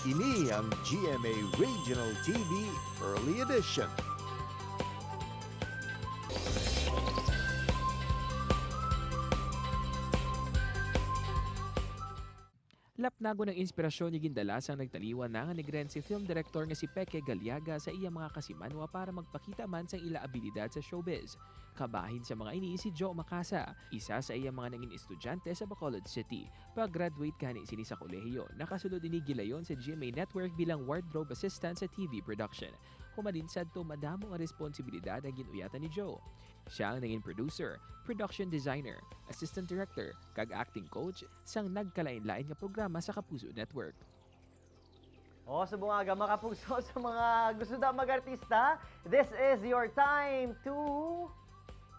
Ini ang GMA Regional TV Early Edition. Lapnago ng inspirasyon ni gindalas ang nagtaliwan na nga nigren si film director nga si Peke Galiaga sa iyang mga kasimanwa para magpakita man sa ila abilidad sa showbiz. Kabahin sa mga ini si Jo Macasa, isa sa iyang mga naging estudyante sa Bacolod City. Pag-graduate kani sini sa kolehiyo, nakasulod ini gilayon sa GMA Network bilang wardrobe assistant sa TV production. Humalin sadto madamo ang responsibilidad ang ginuyatan ni Jo. Siya ang naging producer, production designer, assistant director, kag acting coach sang Nagkalain-lain nga programa sa Kapuso Network. Sa bungaga mga kapuso, sa mga gusto na mag-artista, this is your time to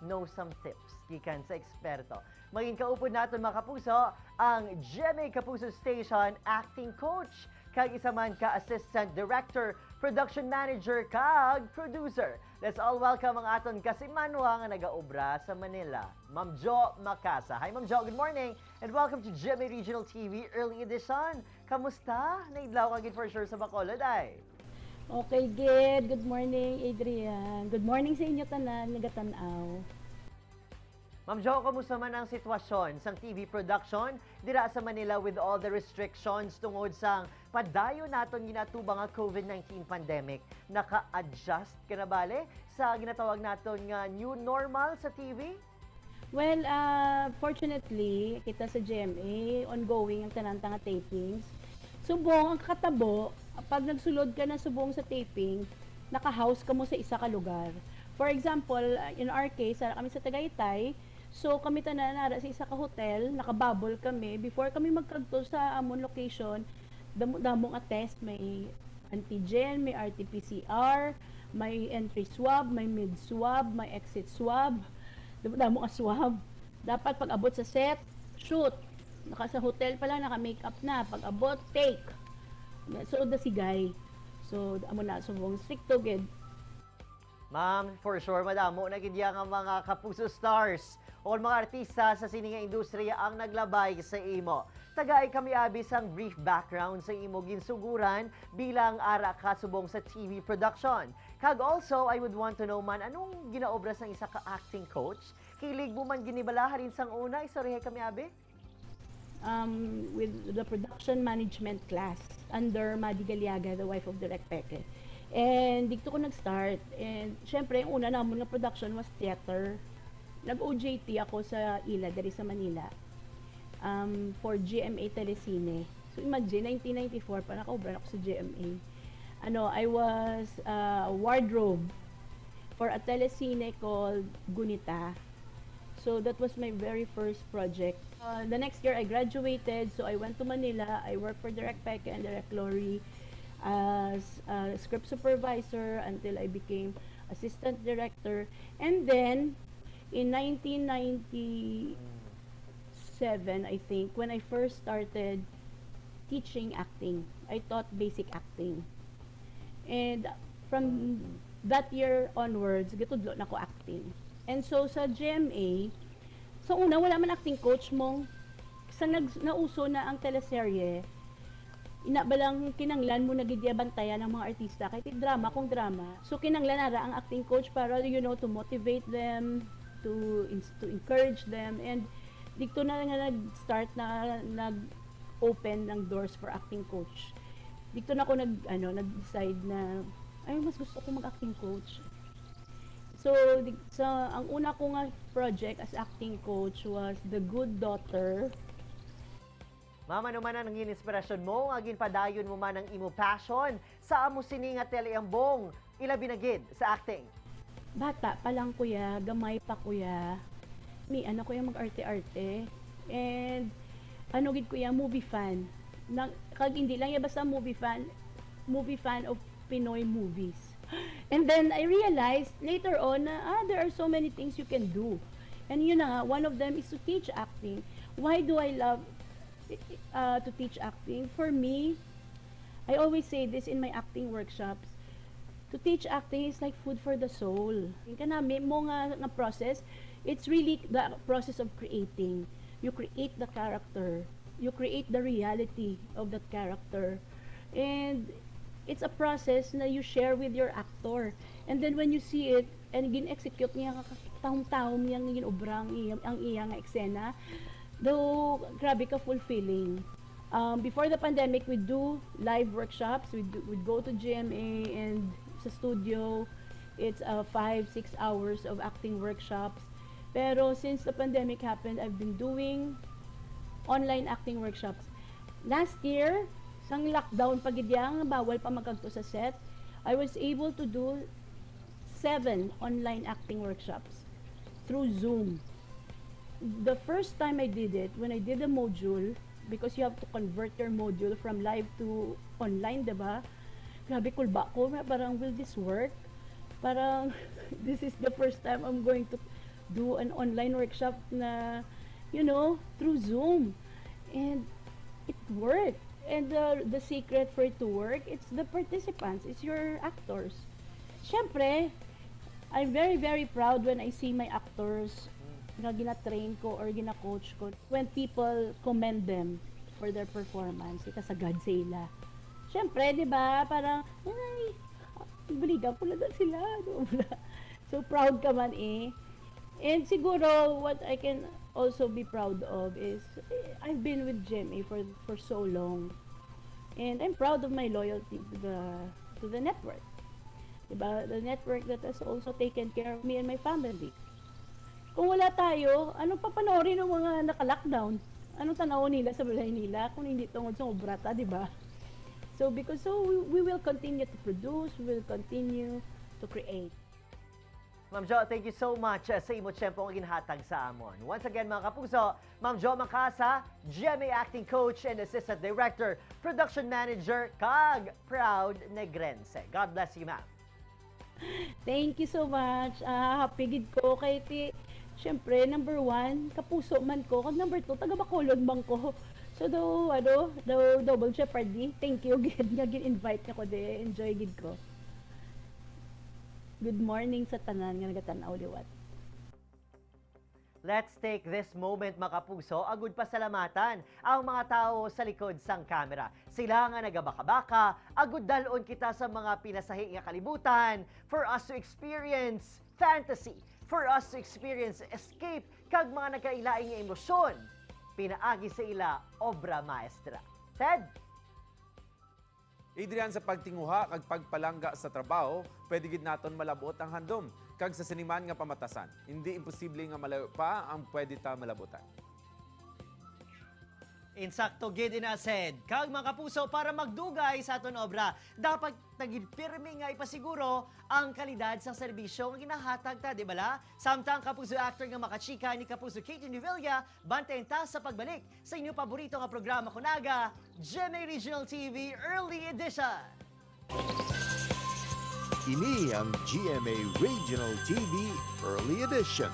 know some tips gikan sa eksperto. Maging kaupod natin mga kapuso, ang GMA Kapuso Station Acting Coach, kag isa man ka Assistant Director, Production Manager, kag Producer. Let's all welcome ang aton kasimanwa nga nagaobra sa Manila, Ma'am Jo Macasa. Hi Ma'am Jo, good morning and welcome to GMA Regional TV Early Edition. Kamusta? Naidlaw ka gid for sure sa Bacolod ay. Okay, good. Good morning, Adrian. Good morning sa inyo tanan, nagatanaw. Ma'am Jo, kamusta man ang sitwasyon sang TV production dira sa Manila with all the restrictions tungod sang padayon naton ginatubang nga COVID-19 pandemic? Naka-adjust ka na bale sa ginatawag naton nga new normal sa TV? Well, fortunately, kita sa GMA, ongoing ang tanang-tanga tapings. Subong, ang katabo, pag nagsulod ka na subong sa taping, naka-house ka mo sa isa ka lugar. For example, in our case, kami sa Tagaytay, so kami tanan nara sa isa ka hotel, nakabubble kami. Before kami magkagto sa amon location, damong test, may antigen, may RT-PCR, may entry swab, may mid swab, may exit swab, damong swab. Dapat pag abot sa set, shoot. Sa hotel pala, naka-makeup na. Pag abot, take. So, the sigay. So, amo na, subong strict to gid. Ma'am, for sure, madamo na gid nga mga kapuso stars o mga artista sa sininga industriya ang naglabay sa imo. Tagay kami abis ang brief background sa imo ginsuguran bilang ara ka subong sa TV production. Kag also, I would want to know man, anong ginaobra sang isa ka acting coach? Kilig mo man ginibala rin sang una, istoryahe kami abi? With the production management class under Madi Galiaga, the wife of Direk Peke. And dito ko nag-start. And syempre, yung una namon nga production was theater. Nag-OJT ako sa ILA, dari sa Manila. For GMA Telecine. So imagine, 1994 pa nakaubran ako sa GMA. I was wardrobe for a telecine called Gunita. So that was my very first project. The next year, I graduated. So I went to Manila. I worked for Direk Peke and Direk Lori as a script supervisor until I became assistant director. And then, in 1997, I think, when I first started teaching acting, I taught basic acting. And from that year onwards, gitudlo na ko acting. And so, sa GMA, sa una, wala man acting coach mong, sa nauso na ang teleserye, inabalang kinanglan mo nagidyabantayan ng mga artista kahit drama kung drama. So kinanglan nara ang acting coach para to motivate them, to encourage them, and dito na nga nag-start na nag-open ng doors for acting coach. Dito na ako nag-decide na ay mas gusto ko mag-acting coach. So ang una ko nga project as acting coach was The Good Daughter. Mama naman ang inspirasyon mo, agin padayon mo man ang imo passion sa amo sini nga teleambong ilabi na gid sa acting. Bata pa lang kuya, gamay pa kuya. Kuya mag-arte-arte. And gid kuya, movie fan. Kag hindi lang basta movie fan of Pinoy movies. And then I realized later on na there are so many things you can do. And yun na nga, one of them is to teach acting. Why do I love to teach acting? For me, I always say this in my acting workshops, to teach acting is like food for the soul. Kanami mo nga process, it's really the process of creating. You create the character, you create the reality of that character. And it's a process na you share with your actor. And then when you see it, and gin-execute niya taong-taong niyang ginobrang ang iyang eksena, though grabe ka fulfilling. Before the pandemic, we do live workshops. We'd go to GMA and sa studio. It's 5-6 hours of acting workshops. Pero since the pandemic happened, I've been doing online acting workshops. Last year, sang lockdown pagidyang, bawal pa magkagto sa set, I was able to do 7 online acting workshops through Zoom. The first time I did it, when I did a module, because you have to convert your module from live to online, diba? Grabe, kulba ko. Parang, will this work? Parang, this is the first time I'm going to do an online workshop na, through Zoom. And it worked. And the secret for it to work, it's the participants, it's your actors. Siyempre, I'm very, very proud when I see my actors na gina-train ko or gina-coach ko. When people commend them for their performance, ikasagad sila. Siyempre, di ba, parang, ay, baligan ko na sila. So, proud ka man eh. And siguro, what I can also be proud of is, I've been with GMA for so long. And I'm proud of my loyalty to the network. Diba? The network that has also taken care of me and my family. Kung wala tayo, anong papanoorin ng mga naka-lockdown? Anong tanaw nila sa balay nila kung hindi tungod sa obrata, di ba? So we will continue to produce, we will continue to create. Ma'am Jo, thank you so much sa imo tiyempo nga ginhatag sa amon. Once again, mga kapuso, Ma'am Jo Macasa, GMA Acting Coach and Assistant Director, Production Manager, kag proud Negrense. God bless you, ma'am. Thank you so much. Happy gid ko kay ti. Siyempre, number 1, kapuso man ko. Kag number 2, taga Bacolod man ko. So, double jeopardy. Thank you, gid nga gin-invite niya ko de. Enjoy gid ko. Good morning sa tanan nga nagatanaw liwat. Let's take this moment, mga kapuso, agud pasalamatan ang mga tao sa likod sang kamera. Sila nga nagabaka-baka, agud dalon kita sa mga pinasahi nga kalibutan for us to experience fantasy, for us to experience escape, kag mga nagkailaing nga emosyon. Pinaagi sa ila, obra maestra. Ted? Adrian, sa pagtinguha kag pagpalangga sa trabaho, pwede gid naton malabot ang handom. Kag sa siniman nga pamatasan, hindi imposible nga malayo pa ang pwede ta malabutan. Insakto gid said. Kag mga kapuso, para magdugay sa aton obra, dapat tagid pirmi nga ipasiguro ang kalidad sa serbisyo nga ginahatag ta, di bala? Samtang kapuso actor nga makachika ni Kapuso Katie Nivilla, bantayan ta sa pagbalik sa inyong paborito nga programa kunaga, GMA Regional TV Early Edition. Ini ang GMA Regional TV Early Edition.